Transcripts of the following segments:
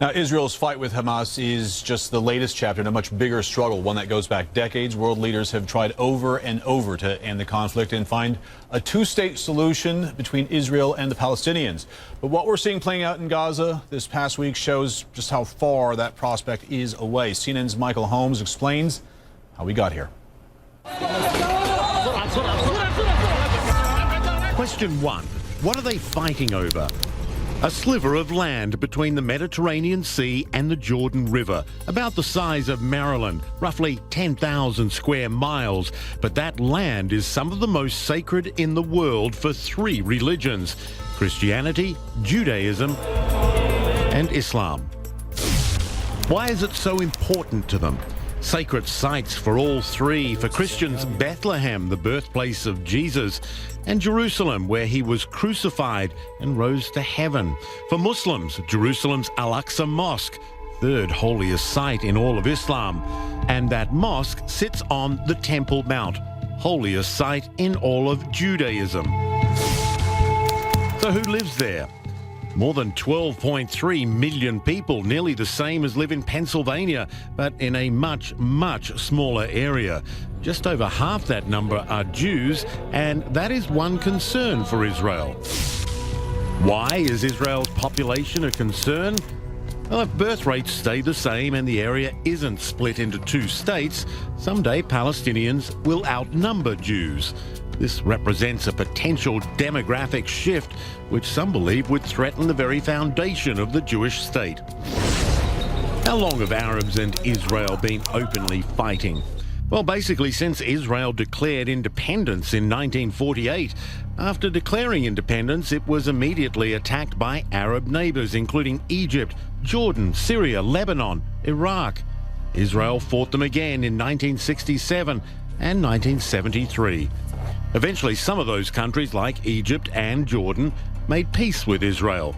Now, Israel's fight with Hamas is just the latest chapter in a much bigger struggle, one that goes back decades. World leaders have tried over and over to end the conflict and find a two-state solution between Israel and the Palestinians. But what we're seeing playing out in Gaza this past week shows just how far that prospect is away. CNN's Michael Holmes explains how we got here. Question one, what are they fighting over? A sliver of land between the Mediterranean Sea and the Jordan River, about the size of Maryland, roughly 10,000 square miles. But that land is some of the most sacred in the world for three religions: Christianity, Judaism, and Islam. Why is it so important to them? Sacred sites for all three. For Christians, Bethlehem, the birthplace of Jesus, and Jerusalem, where he was crucified and rose to heaven. For Muslims, Jerusalem's Al-Aqsa Mosque, third holiest site in all of Islam. And that mosque sits on the Temple Mount, holiest site in all of Judaism. So who lives there? More than 12.3 million people, nearly the same as live in Pennsylvania, but in a much, much smaller area. Just over half that number are Jews, and that is one concern for Israel. Why is Israel's population a concern? Well, if birth rates stay the same and the area isn't split into two states, someday Palestinians will outnumber Jews. This represents a potential demographic shift, which some believe would threaten the very foundation of the Jewish state. How long have Arabs and Israel been openly fighting? Well, basically since Israel declared independence in 1948. After declaring independence, it was immediately attacked by Arab neighbours, including Egypt, Jordan, Syria, Lebanon, Iraq. Israel fought them again in 1967 and 1973. Eventually, some of those countries, like Egypt and Jordan, made peace with Israel.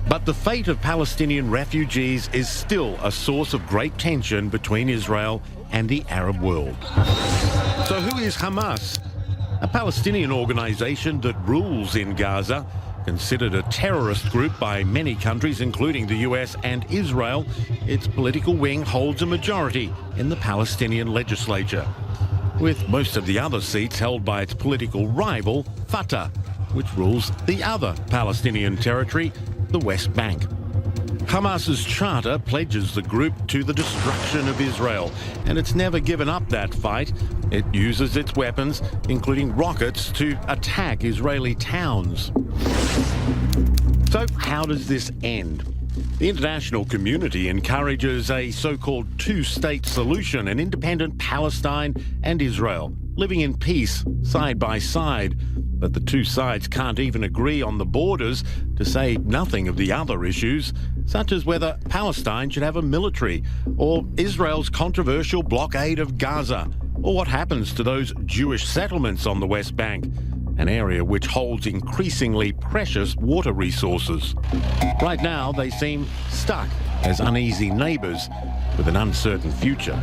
But the fate of Palestinian refugees is still a source of great tension between Israel and the Arab world. So who is Hamas? A Palestinian organisation that rules in Gaza, considered a terrorist group by many countries, including the US and Israel. Its political wing holds a majority in the Palestinian legislature, with most of the other seats held by its political rival, Fatah, which rules the other Palestinian territory, the West Bank. Hamas's charter pledges the group to the destruction of Israel, and it's never given up that fight. It uses its weapons, including rockets, to attack Israeli towns. So how does this end? The international community encourages a so-called two-state solution, an independent Palestine and Israel, living in peace side by side. But the two sides can't even agree on the borders, to say nothing of the other issues, such as whether Palestine should have a military, or Israel's controversial blockade of Gaza, or what happens to those Jewish settlements on the West Bank, an area which holds increasingly precious water resources. Right now, they seem stuck as uneasy neighbours with an uncertain future.